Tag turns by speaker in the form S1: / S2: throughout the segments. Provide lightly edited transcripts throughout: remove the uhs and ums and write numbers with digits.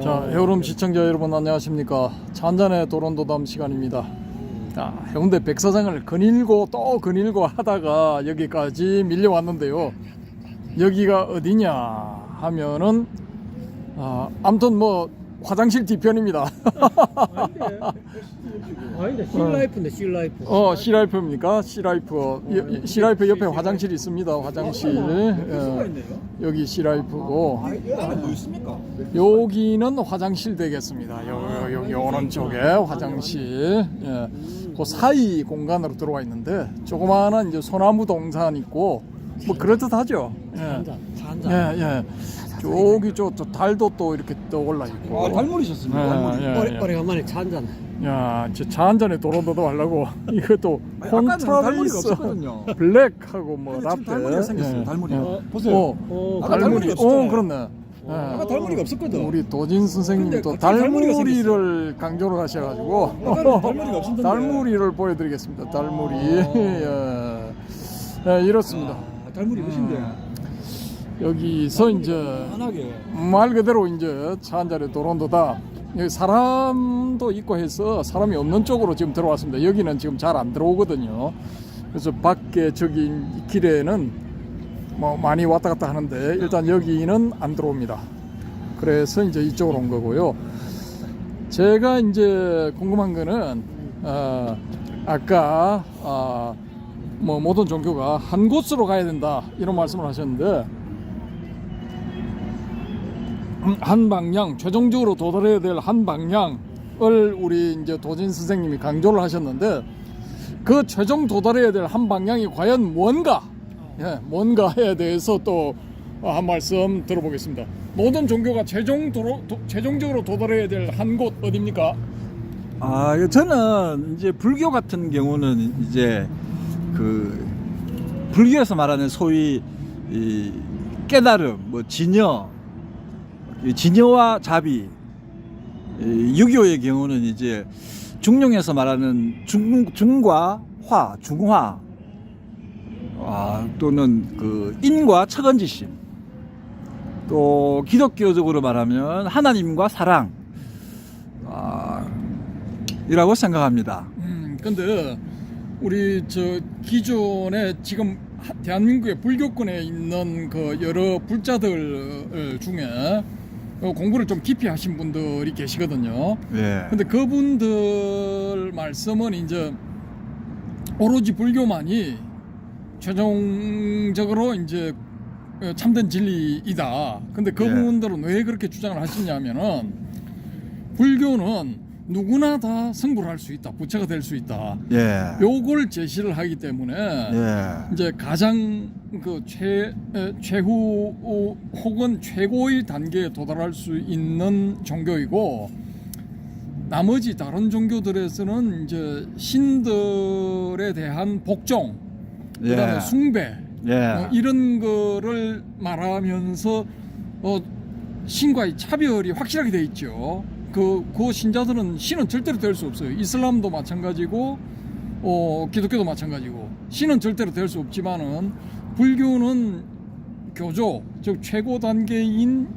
S1: 자, 해오름 시청자 여러분 안녕하십니까. 잔잔의 도론도담 시간입니다. 자, 해운대 백사장을 거닐고 또 거닐고 하다가 여기까지 밀려왔는데요. 여기가 어디냐 하면은 아무튼 뭐 화장실 뒤편입니다.
S2: 아닌데 C라이프인데 C라이프.
S1: C라이프입니까? C라이프 옆에 화장실이 있습니다. 화장실. 여기 C라이프고
S3: 뭐 있습니까?
S1: 여기는 화장실 되겠습니다. 여기 오른쪽에 화장실. 그 사이 공간으로 들어와 있는데 조그마한 이제 소나무 동산 있고 뭐 그럴듯하죠.
S2: 잔잔.
S1: 저기 저 달도 또 이렇게 떠 올라 있고.
S3: 달물이셨습니까?
S2: 오래간만에 잔잔.
S1: 야, 저 한잔에 도론도도 하려고 이것도
S3: 아까는 달무리가
S1: 콘트라베이스
S3: 없었거든요.
S1: 블랙하고 뭐
S3: 지금 달무리가 생겼어요. 달무리. 보세요.
S1: 달무리.
S3: 아까 달무리가 없었잖아요.
S1: 그렇네.
S3: 아까 달무리가 없었거든.
S1: 우리 도진 선생님도
S3: 근데 갑자기 달무리가
S1: 달무리를 강조를 하셔가지고
S3: 아까는 달무리가 없었던데.
S1: 달무리를 보여드리겠습니다. 달무리. 이렇습니다.
S3: 달무리 몇인데?
S1: 여기서 이제
S3: 편하게.
S1: 말 그대로 이제 차 한 잔에 도론도다. 여기 사람도 있고 해서 사람이 없는 쪽으로 지금 들어왔습니다. 여기는 지금 잘 안 들어오거든요. 그래서 밖에 저기 길에는 뭐 많이 왔다 갔다 하는데 일단 여기는 안 들어옵니다. 그래서 이제 이쪽으로 온 거고요. 제가 이제 궁금한 거는 아까 뭐 모든 종교가 한 곳으로 가야 된다 이런 말씀을 하셨는데 한 방향, 최종적으로 도달해야 될 한 방향을 우리 이제 도진 선생님이 강조를 하셨는데 그 최종 도달해야 될 한 방향이 과연 뭔가, 뭔가에 대해서 또 한 말씀 들어보겠습니다. 모든 종교가 최종적으로 도달해야 될 한 곳 어디입니까?
S3: 저는 이제 불교 같은 경우는 이제 그 불교에서 말하는 소위 이 깨달음, 뭐 진여와 자비, 유교의 경우는 이제 중용에서 말하는 중과 화, 중화, 또는 그 인과 처건지심, 또 기독교적으로 말하면 하나님과 사랑, 이라고 생각합니다.
S1: 근데 우리 저 기존에 지금 대한민국의 불교권에 있는 그 여러 불자들 중에 공부를 좀 깊이 하신 분들이 계시거든요.
S3: 예.
S1: 근데 그분들 말씀은 이제 오로지 불교만이 최종적으로 이제 참된 진리이다. 근데 그분들은 왜 그렇게 주장을 하시냐면은 불교는 누구나 다 승부를 할 수 있다. 부처가 될 수 있다.
S3: 예.
S1: 요걸 제시를 하기 때문에 이제 가장 그 최후 혹은 최고의 단계에 도달할 수 있는 종교이고 나머지 다른 종교들에서는 이제 신들에 대한 복종, 그다음에 숭배 이런 거를 말하면서 신과의 차별이 확실하게 돼 있죠. 그 신자들은 신은 절대로 될 수 없어요. 이슬람도 마찬가지고 기독교도 마찬가지고 신은 절대로 될 수 없지만은 불교는 교조, 즉 최고 단계인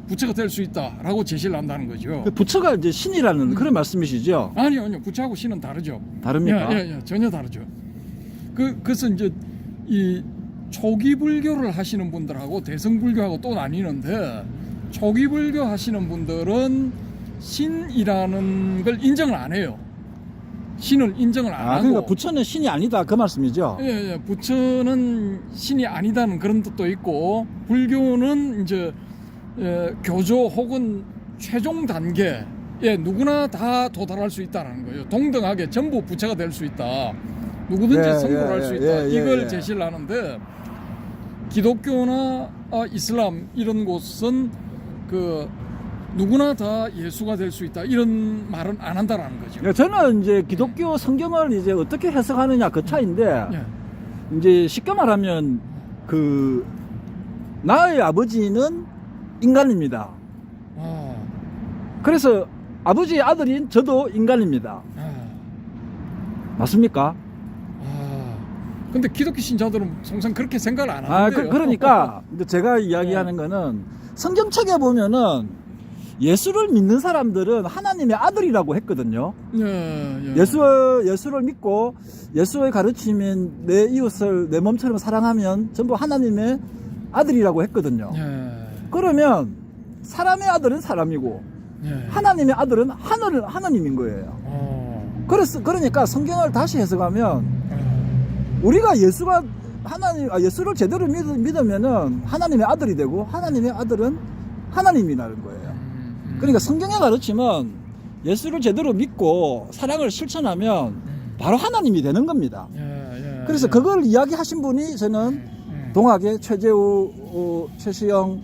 S1: 부처가 될 수 있다라고 제시를 한다는 거죠.
S3: 부처가 이제 신이라는 그런 말씀이시죠?
S1: 아니요. 부처하고 신은 다르죠.
S3: 다릅니까?
S1: 예, 전혀 다르죠. 그래서 이제 이 초기 불교를 하시는 분들하고 대승불교하고 또 나뉘는데 초기 불교 하시는 분들은 신이라는 걸 인정을 안 해요. 신을 인정을 안 하고.
S3: 그러니까 부처는 신이 아니다 그 말씀이죠?
S1: 예. 부처는 신이 아니다는 그런 뜻도 있고 불교는 이제 교조 혹은 최종 단계에 누구나 다 도달할 수 있다는 거예요. 동등하게 전부 부처가 될 수 있다. 누구든지 성불할 수 있다. 이걸 제시를 하는데 기독교나 이슬람 이런 곳은 그 누구나 다 예수가 될 수 있다 이런 말은 안 한다라는 거죠.
S3: 저는 이제 기독교 성경을 이제 어떻게 해석하느냐 그 차인데 이제 쉽게 말하면 그 나의 아버지는 인간입니다. 그래서 아버지의 아들인 저도 인간입니다. 맞습니까?
S1: 근데 기독교 신자들은 항상 그렇게 생각을 안 하는데요.
S3: 그러니까 제가 이야기하는 거는 성경책에 보면은 예수를 믿는 사람들은 하나님의 아들이라고 했거든요.
S1: 예.
S3: 예수를 믿고 예수의 가르침인 내 이웃을 내 몸처럼 사랑하면 전부 하나님의 아들이라고 했거든요.
S1: 예.
S3: 그러면 사람의 아들은 사람이고
S1: 예.
S3: 하나님의 아들은 하나님인 거예요. 그러니까 성경을 다시 해석하면 우리가 예수를 제대로 믿으면은 하나님의 아들이 되고 하나님의 아들은 하나님이라는 거예요. 그러니까 성경의 가르침은 예수를 제대로 믿고 사랑을 실천하면 바로 하나님이 되는 겁니다. 그래서 그걸 이야기하신 분이 저는 동학의 최재우, 최시영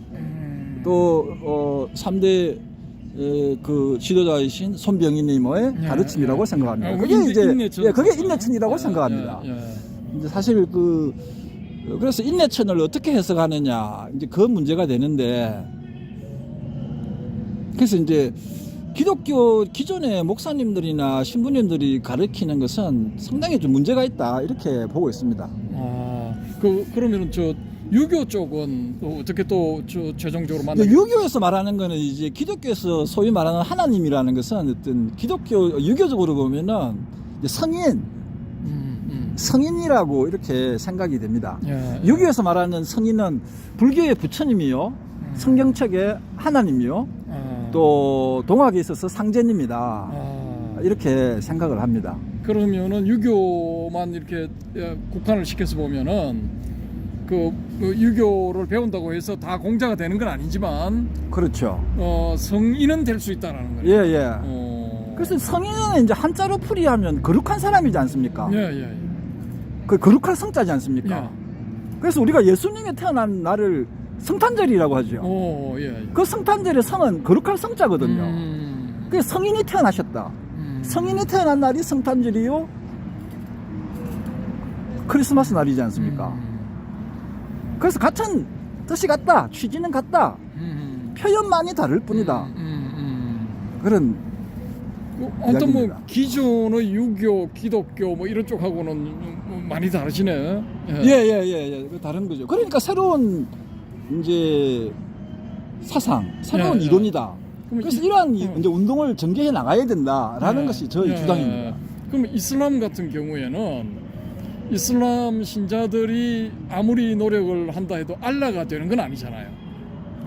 S3: 또 3대 그 지도자이신 손병희님의 가르침이라고 생각합니다. 그게 이제 그게 인내천이라고 생각합니다. 이제 사실 그래서 인내천을 어떻게 해석하느냐 이제 그 문제가 되는데, 그래서 이제 기독교 기존의 목사님들이나 신부님들이 가르치는 것은 상당히 좀 문제가 있다 이렇게 보고 있습니다.
S1: 그러면은 저 유교 쪽은 또 어떻게 또 최종적으로 만나요?
S3: 유교에서 말하는 거는 이제 기독교에서 소위 말하는 하나님이라는 것은 어떤 유교적으로 보면은 이제 성인이라고 이렇게 생각이 됩니다. 유교에서 말하는 성인은 불교의 부처님이요, 성경책의 하나님이요, 또 동학에 있어서 상제님이다. 이렇게 생각을 합니다.
S1: 그러면은 유교만 이렇게 국한을 시켜서 보면은 그 유교를 배운다고 해서 다 공자가 되는 건 아니지만,
S3: 그렇죠.
S1: 성인은 될 수 있다라는 거예요.
S3: 예. 그래서 성인은 이제 한자로 풀이하면 거룩한 사람이지 않습니까?
S1: 예.
S3: 그 거룩한 성자지 않습니까? 그래서 우리가 예수님이 태어난 날을 성탄절이라고 하죠. 그 성탄절의 성은 거룩한 성자거든요. 그 성인이 태어나셨다. 성인이 태어난 날이 성탄절이요, 크리스마스 날이지 않습니까? 그래서 같은 뜻이 같다, 취지는 같다, 표현만이 다를 뿐이다. 그런
S1: 어떤 뭐
S3: 이야기입니다.
S1: 기존의 유교, 기독교 뭐 이런 쪽하고는 많이 다르시네.
S3: 예. 다른 거죠. 그러니까 새로운 이제 사상, 새로운 이론이다. 그래서 이러한 이제 운동을 전개해 나가야 된다라는 것이 저희 주장입니다.
S1: 그럼 이슬람 같은 경우에는 이슬람 신자들이 아무리 노력을 한다 해도 알라가 되는 건 아니잖아요.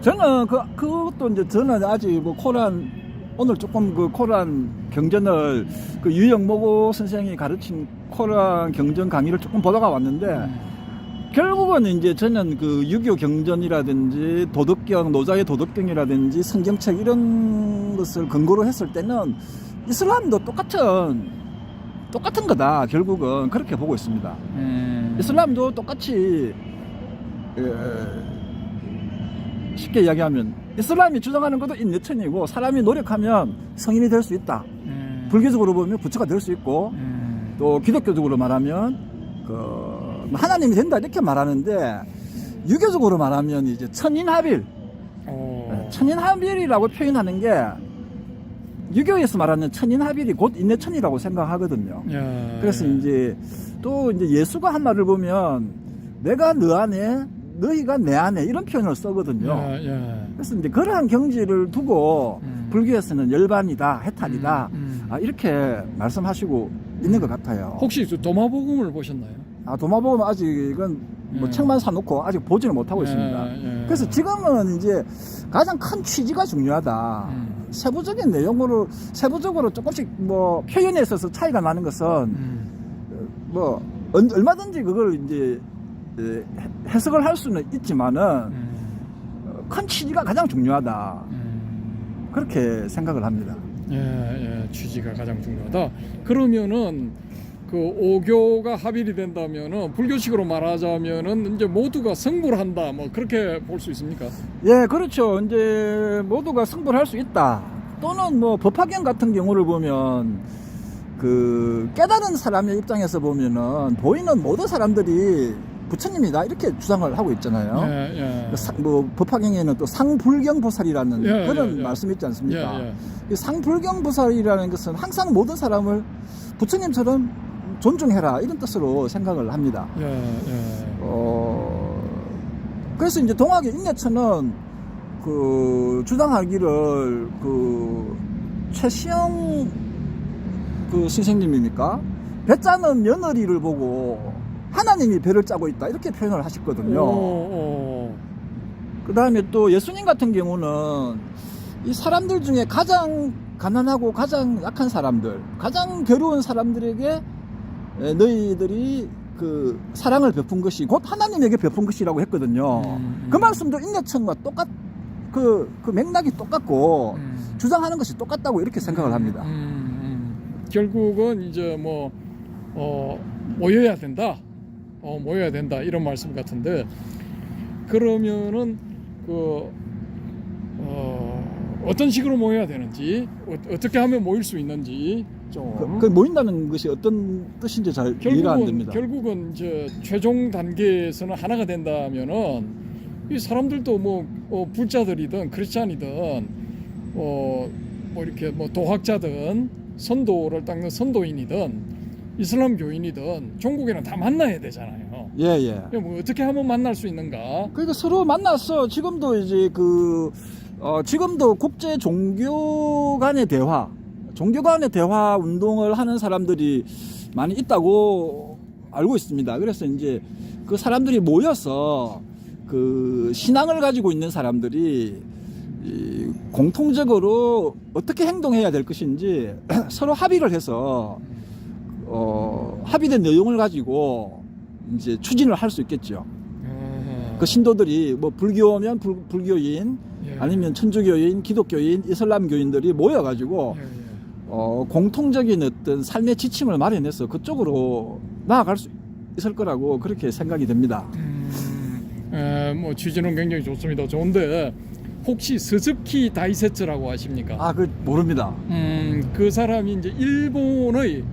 S3: 저는 그것도 이제 저는 아직 뭐 오늘 조금 그 코란 경전을 그 유영모고 선생이 가르친 코란 경전 강의를 조금 보다가 왔는데, 결국은 이제 저는 그 유교 경전이라든지 도덕경, 노자의 도덕경이라든지 성경책 이런 것을 근거로 했을 때는 이슬람도 똑같은 거다. 결국은 그렇게 보고 있습니다. 이슬람도 똑같이 쉽게 이야기하면 이슬람이 주장하는 것도 인내천이고, 사람이 노력하면 성인이 될 수 있다. 불교적으로 보면 부처가 될 수 있고, 또 기독교적으로 말하면 하나님이 된다 이렇게 말하는데, 유교적으로 말하면 이제 천인합일, 천인합일이라고 표현하는 게 유교에서 말하는 천인합일이 곧 인내천이라고 생각하거든요. 그래서 이제 또 이제 예수가 한 말을 보면 내가 너 안에, 너희가 내 안에, 이런 표현을 쓰거든요. 그래서 이제 그러한 경지를 두고 불교에서는 열반이다, 해탈이다, 이렇게 말씀하시고 있는 것 같아요.
S1: 혹시 도마복음을 보셨나요?
S3: 도마복음 아직은 뭐 책만 사놓고 아직 보지는 못하고 있습니다. 그래서 지금은 이제 가장 큰 취지가 중요하다. 세부적인 내용으로, 세부적으로 조금씩 뭐 표현에 있어서 차이가 나는 것은 뭐 얼마든지 그걸 이제 해석을 할 수는 있지만은 큰 취지가 가장 중요하다. 그렇게 생각을 합니다.
S1: 취지가 가장 중요하다. 그러면은 그 오교가 합일이 된다면은 불교식으로 말하자면은 이제 모두가 성불을 한다, 뭐 그렇게 볼 수 있습니까?
S3: 예, 그렇죠. 이제 모두가 성불을 할 수 있다. 또는 뭐 법화경 같은 경우를 보면 그 깨달은 사람의 입장에서 보면은 보이는 모든 사람들이 부처님이다 이렇게 주장을 하고 있잖아요. 뭐 법화경에는 또 상불경보살이라는 그런 말씀이 있지 않습니까? 이 상불경보살이라는 것은 항상 모든 사람을 부처님처럼 존중해라 이런 뜻으로 생각을 합니다. 그래서 이제 동학의 인내천은 그 주장하기를 그 최시영 그 선생님입니까? 배 짜는 며느리를 보고 하나님이 배를 짜고 있다 이렇게 표현을 하셨거든요. 그 다음에 또 예수님 같은 경우는 이 사람들 중에 가장 가난하고 가장 약한 사람들, 가장 괴로운 사람들에게 너희들이 그 사랑을 베푼 것이 곧 하나님에게 베푼 것이라고 했거든요. 그 말씀도 인내천과 그 맥락이 똑같고 주장하는 것이 똑같다고 이렇게 생각을 합니다.
S1: 결국은 이제 뭐 모여야 된다, 모여야 된다 이런 말씀 같은데, 그러면은 어떤 식으로 모여야 되는지, 어떻게 하면 모일 수 있는지 좀.
S3: 그 모인다는 것이 어떤 뜻인지 잘 이해가 안 됩니다.
S1: 결국은 이제 최종 단계에서는 하나가 된다면은 이 사람들도 뭐 불자들이든 크리스찬이든 뭐 이렇게 뭐 도학자든 선도를 닦는 선도인이든 이슬람 교인이든 종국에는 다 만나야 되잖아요.
S3: 예.
S1: 뭐 어떻게 하면 만날 수 있는가?
S3: 그러니까 서로 만나서 지금도 이제 지금도 국제 종교 간의 대화, 종교 간의 대화 운동을 하는 사람들이 많이 있다고 알고 있습니다. 그래서 이제 그 사람들이 모여서 그 신앙을 가지고 있는 사람들이 공통적으로 어떻게 행동해야 될 것인지 서로 합의를 해서 합의된 내용을 가지고 이제 추진을 할 수 있겠죠. 그 신도들이 뭐 불교면 불교인, 아니면 천주교인, 기독교인, 이슬람교인들이 모여가지고 공통적인 어떤 삶의 지침을 마련해서 그쪽으로 나아갈 수 있을 거라고 그렇게 생각이 됩니다.
S1: 뭐 취지는 굉장히 좋습니다. 좋은데 혹시 스즈키 다이세츠라고 아십니까?
S3: 그 모릅니다.
S1: 그 사람이 이제 일본의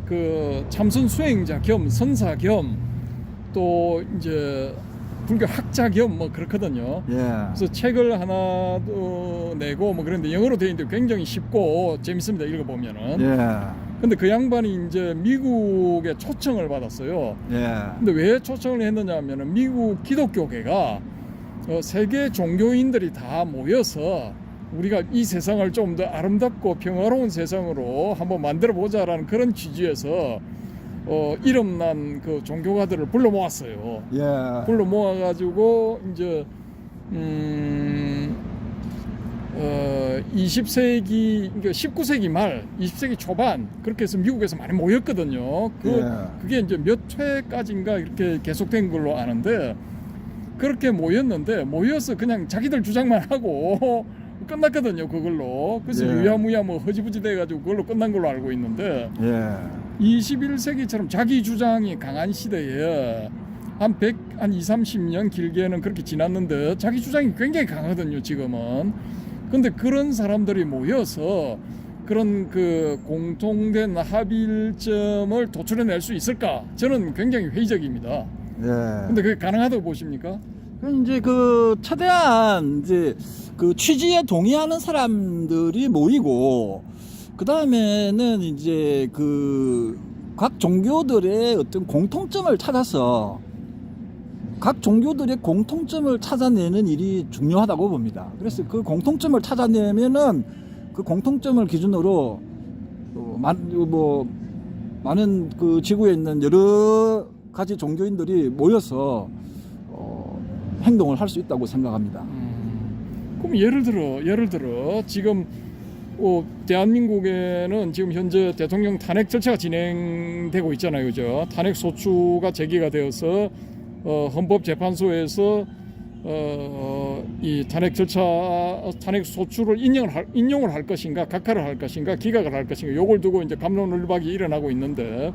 S1: 그 참선 수행자 겸 선사 겸 또 이제 불교 학자 겸 뭐 그렇거든요. 그래서 책을 하나 내고 뭐 그런데 영어로 되어 있는데 굉장히 쉽고 재밌습니다. 읽어보면은. 근데 그 양반이 이제 미국에 초청을 받았어요. 근데 왜 초청을 했느냐 하면은 미국 기독교계가 세계 종교인들이 다 모여서 우리가 이 세상을 좀 더 아름답고 평화로운 세상으로 한번 만들어 보자라는 그런 취지에서 이름난 그 종교가들을 불러 모았어요. 불러 모아가지고 이제 20세기, 그러니까 19세기 말, 20세기 초반 그렇게 해서 미국에서 많이 모였거든요. 그게 이제 몇 회까지인가 이렇게 계속된 걸로 아는데, 그렇게 모여서 그냥 자기들 주장만 하고 끝났거든요, 그걸로. 그래서 유야무야 뭐 허지부지 돼가지고 그걸로 끝난 걸로 알고 있는데, 21세기처럼 자기 주장이 강한 시대에 한 20-30년 길게는 그렇게 지났는데 자기 주장이 굉장히 강하거든요, 지금은. 근데 그런 사람들이 모여서 그런 그 공통된 합일점을 도출해낼 수 있을까? 저는 굉장히 회의적입니다. 근데 그게 가능하다고 보십니까?
S3: 이제 그 최대한 이제 그 취지에 동의하는 사람들이 모이고, 그 다음에는 이제 그 각 종교들의 어떤 공통점을 찾아서 각 종교들의 공통점을 찾아내는 일이 중요하다고 봅니다. 그래서 그 공통점을 찾아내면은 그 공통점을 기준으로 많은 그 지구에 있는 여러 가지 종교인들이 모여서 행동을 할 수 있다고 생각합니다.
S1: 그럼 예를 들어 지금 대한민국에는 지금 현재 대통령 탄핵 절차가 진행되고 있잖아요, 그죠? 탄핵 소추가 제기가 되어서 헌법재판소에서 이 탄핵 소추를 인용을 할 것인가, 각하를 할 것인가, 기각을 할 것인가, 요걸 두고 이제 갑론을박이 일어나고 있는데,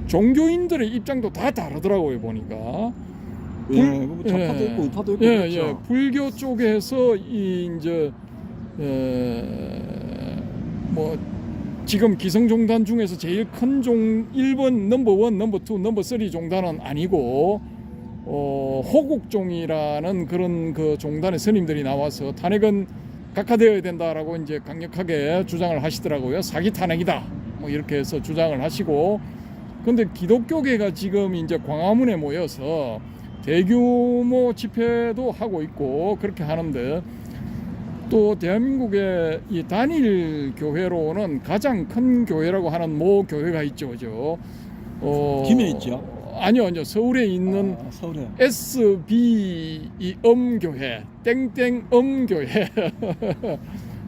S1: 종교인들의 입장도 다 다르더라고요, 보니까.
S3: 좌파도 있고 우파도 있고 그렇죠.
S1: 불교 쪽에서 이제 뭐 지금 기성종단 중에서 제일 큰 1번, 넘버1, 넘버2, 넘버3 종단은 아니고 호국종이라는 그런 그 종단의 스님들이 나와서 탄핵은 각하되어야 된다라고 이제 강력하게 주장을 하시더라고요. 사기 탄핵이다, 뭐 이렇게 해서 주장을 하시고, 근데 기독교계가 지금 이제 광화문에 모여서 대규모 집회도 하고 있고 그렇게 하는데, 또 대한민국의 이 단일 교회로는 가장 큰 교회라고 하는 모 교회가 있죠, 그죠?
S3: 김해 있죠?
S1: 아니요, 서울에 있는
S3: 서울에.
S1: SB 엄교회, 땡땡 엄교회.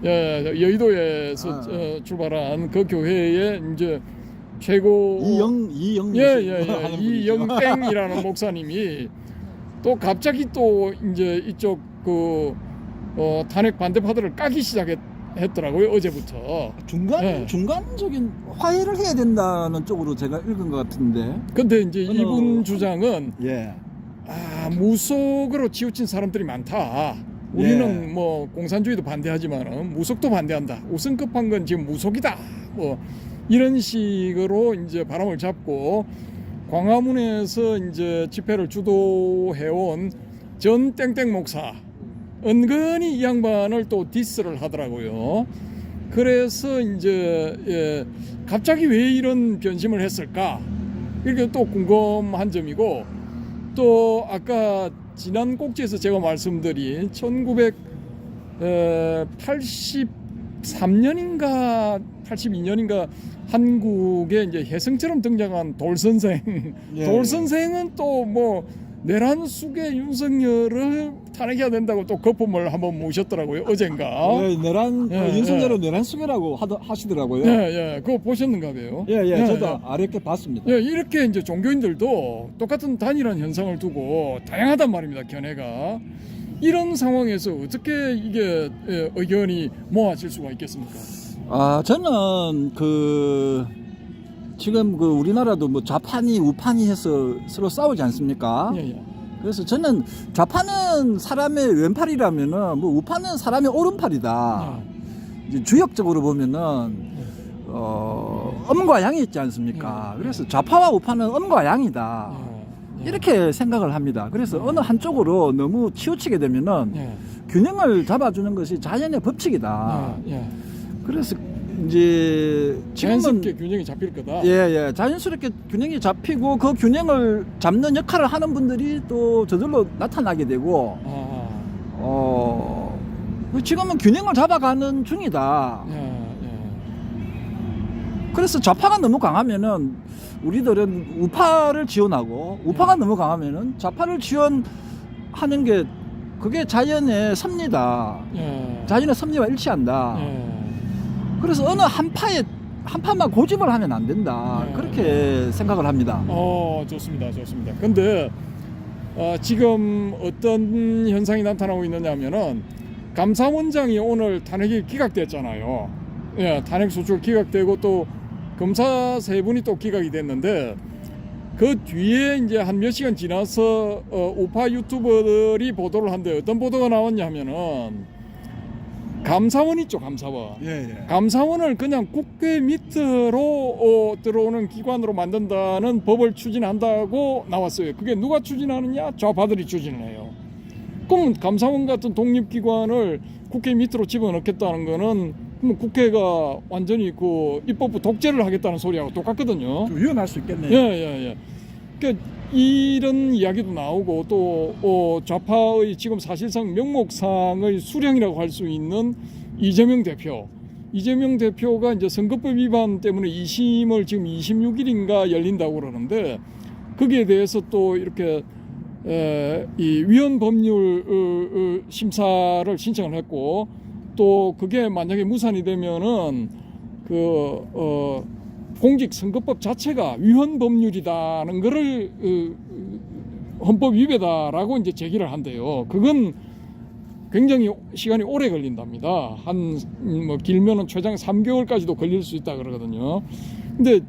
S1: 예, 여의도에서 출발한 그 교회에 이제 최고
S3: 이영
S1: 이영땡이라는 목사님이 또 갑자기 또 이제 이쪽 그 탄핵 반대파들을 까기 시작했더라고요, 어제부터.
S3: 중간적인 화해를 해야 된다는 쪽으로 제가 읽은 것 같은데.
S1: 근데 이제 이분 주장은
S3: 예.
S1: 무속으로 치우친 사람들이 많다. 우리는 뭐 공산주의도 반대하지만 무속도 반대한다. 우선 급한 건 지금 무속이다. 뭐 이런 식으로 이제 바람을 잡고 광화문에서 이제 집회를 주도해온 전 땡땡 목사 은근히 이 양반을 또 디스를 하더라고요. 그래서 이제 갑자기 왜 이런 변심을 했을까? 이렇게 또 궁금한 점이고, 또 아까 지난 꼭지에서 제가 말씀드린 1983년인가 82년인가 한국에 이제 혜성처럼 등장한 돌선생. 돌선생은 또 뭐 내란숙의 윤석열을 탄핵해야 된다고 또 거품을 한번 모셨더라고요, 어젠가.
S3: 윤석열은 내란숙이라고 하시더라고요.
S1: 그거 보셨는가 봐요.
S3: 저도 어렵게 봤습니다.
S1: 이렇게 이제 종교인들도 똑같은 단일한 현상을 두고 다양하단 말입니다, 견해가. 이런 상황에서 어떻게 이게 의견이 모아질 수가 있겠습니까?
S3: 저는 지금 우리나라도 뭐 좌판이 우판이 해서 서로 싸우지 않습니까? 그래서 저는 좌파는 사람의 왼팔이라면은 뭐 우파는 사람의 오른팔이다. 이제 주역적으로 보면은 음과 양이 있지 않습니까? 그래서 좌파와 우파는 음과 양이다. 이렇게 생각을 합니다. 그래서 어느 한쪽으로 너무 치우치게 되면은 균형을 잡아주는 것이 자연의 법칙이다. 그래서 이제
S1: 자연스럽게 균형이 잡힐 거다.
S3: 자연스럽게 균형이 잡히고 그 균형을 잡는 역할을 하는 분들이 또 저절로 나타나게 되고, 지금은 균형을 잡아가는 중이다. 그래서 좌파가 너무 강하면은 우리들은 우파를 지원하고, 우파가 너무 강하면은 좌파를 지원하는 게 그게 자연의 섭리다. 자연의 섭리와 일치한다. 그래서 어느 한 파만 고집을 하면 안 된다. 그렇게 생각을 합니다.
S1: 좋습니다. 근데 지금 어떤 현상이 나타나고 있느냐면은 감사원장이 오늘 탄핵이 기각됐잖아요. 탄핵 소추가 기각되고 또 검사 세 분이 또 기각이 됐는데, 그 뒤에 이제 한 몇 시간 지나서 우파 유튜버들이 보도를 한데 어떤 보도가 나왔냐면은 감사원 있죠, 감사원. 감사원을 그냥 국회 밑으로 들어오는 기관으로 만든다는 법을 추진한다고 나왔어요. 그게 누가 추진하느냐? 좌파들이 추진을 해요. 그럼 감사원 같은 독립기관을 국회 밑으로 집어넣겠다는 거는 그럼 국회가 완전히 입법부 독재를 하겠다는 소리하고 똑같거든요.
S3: 좀 위험할 수 있겠네요.
S1: 그러니까 이런 이야기도 나오고, 또 좌파의 지금 사실상 명목상의 수령이라고 할 수 있는 이재명 대표가 이제 선거법 위반 때문에 2심을 지금 26일인가 열린다고 그러는데, 거기에 대해서 또 이렇게 이 위헌 법률 심사를 신청을 했고, 또 그게 만약에 무산이 되면은 공직선거법 자체가 위헌 법률이다는 것을 헌법 위배다라고 이제 제기를 한대요. 그건 굉장히 시간이 오래 걸린답니다. 뭐 길면은 최장 3개월까지도 걸릴 수 있다 그러거든요. 근데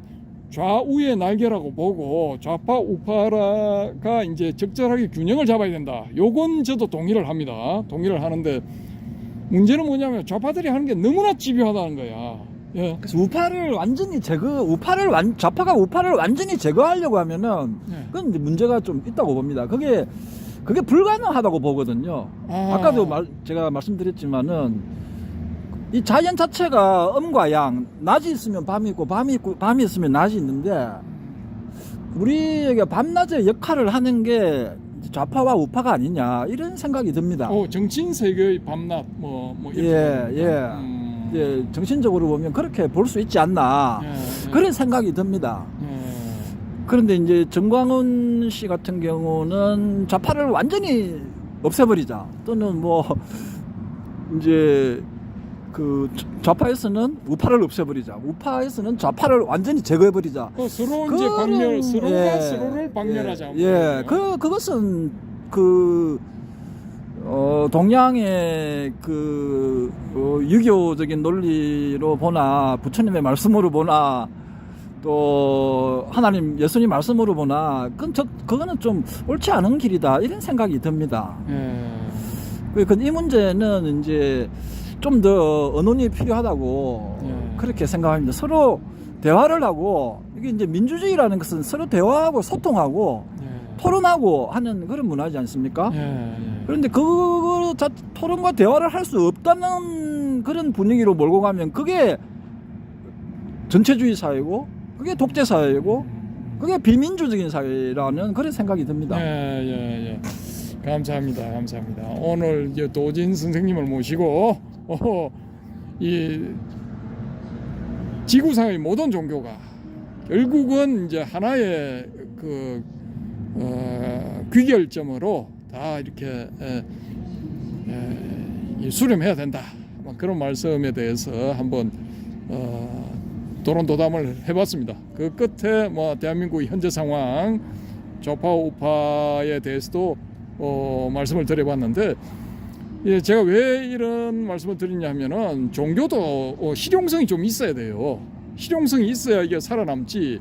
S1: 좌우의 날개라고 보고 좌파 우파가 이제 적절하게 균형을 잡아야 된다. 요건 저도 동의를 합니다. 동의를 하는데, 문제는 뭐냐면 좌파들이 하는 게 너무나 집요하다는 거야.
S3: 그래서 좌파가 우파를 완전히 제거하려고 하면은 그건 이제 문제가 좀 있다고 봅니다. 그게 불가능하다고 보거든요. 아까도 제가 말씀드렸지만은 이 자연 자체가 음과 양, 낮이 있으면 밤이 있고 밤이 있으면 낮이 있는데, 우리에게 밤낮의 역할을 하는 게 좌파와 우파가 아니냐 이런 생각이 듭니다.
S1: 정치인 세계의 밤낮 뭐 이렇게
S3: 예. 이제 정신적으로 보면 그렇게 볼 수 있지 않나 그런 생각이 듭니다. 그런데 이제 정광훈 씨 같은 경우는 좌파를 완전히 없애버리자 또는 뭐 이제 그 좌파에서는 우파를 없애버리자, 우파에서는 좌파를 완전히 제거해버리자.
S1: 서로 이제 박멸, 서로가 서로를 박멸하자.
S3: 그것은 동양의 유교적인 논리로 보나 부처님의 말씀으로 보나 또 하나님 예수님 말씀으로 보나 그거는 좀 옳지 않은 길이다 이런 생각이 듭니다. 이 문제는 이제 좀 더 언론이 필요하다고 그렇게 생각합니다. 서로 대화를 하고 이게 이제 민주주의라는 것은 서로 대화하고 소통하고 토론하고 하는 그런 문화지 않습니까? 그런데 토론과 대화를 할 수 없다는 그런 분위기로 몰고 가면 그게 전체주의 사회고 그게 독재 사회고 그게 비민주적인 사회라는 그런 생각이 듭니다.
S1: 감사합니다. 오늘 이제 도진 선생님을 모시고 이 지구상의 모든 종교가 결국은 이제 하나의 귀결점으로 다 이렇게 수렴해야 된다. 그런 말씀에 대해서 한번 도론도담을 해봤습니다. 그 끝에 뭐 대한민국의 현재 상황, 좌파 우파에 대해서도 말씀을 드려봤는데, 제가 왜 이런 말씀을 드리냐면은 종교도 실용성이 좀 있어야 돼요. 실용성이 있어야 이게 살아남지.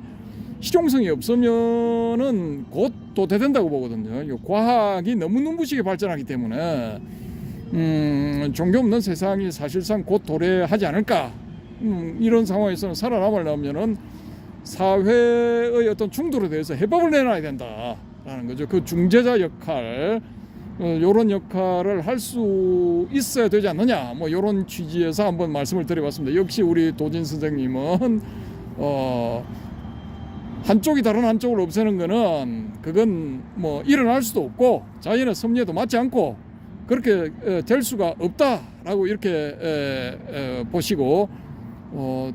S1: 실용성이 없으면은 곧 도태된다고 보거든요. 과학이 너무 눈부시게 발전하기 때문에 종교 없는 세상이 사실상 곧 도래하지 않을까. 이런 상황에서는 살아남으려면은 사회의 어떤 충돌에 대해서 해법을 내놔야 된다라는 거죠. 그 중재자 역할, 이런 역할을 할 수 있어야 되지 않느냐. 뭐 이런 취지에서 한번 말씀을 드려봤습니다. 역시 우리 도진 선생님은 한쪽이 다른 한쪽을 없애는 거는 그건 뭐 일어날 수도 없고 자연의 섭리에도 맞지 않고 그렇게 될 수가 없다라고 이렇게 보시고,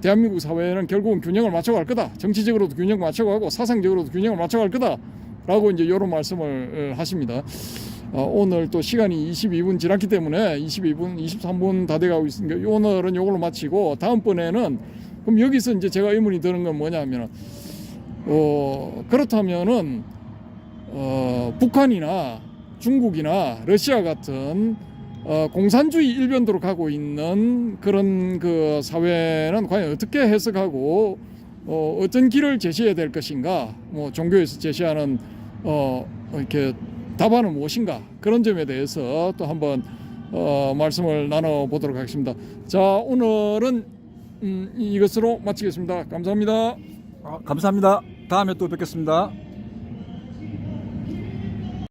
S1: 대한민국 사회는 결국은 균형을 맞춰갈 거다. 정치적으로도 균형을 맞춰가고 사상적으로도 균형을 맞춰갈 거다라고 이제 이런 말씀을 하십니다. 오늘 또 시간이 22분 지났기 때문에 23분 다 돼가고 있으니까 오늘은 이걸로 마치고 다음번에는 그럼 여기서 이제 제가 의문이 드는 건 뭐냐면 그렇다면은 북한이나 중국이나 러시아 같은 공산주의 일변도로 가고 있는 그런 그 사회는 과연 어떻게 해석하고 어떤 길을 제시해야 될 것인가, 뭐 종교에서 제시하는 이렇게 답안은 무엇인가, 그런 점에 대해서 또 한번 말씀을 나눠보도록 하겠습니다. 자, 오늘은 이것으로 마치겠습니다. 감사합니다.
S3: 감사합니다. 다음에 또 뵙겠습니다.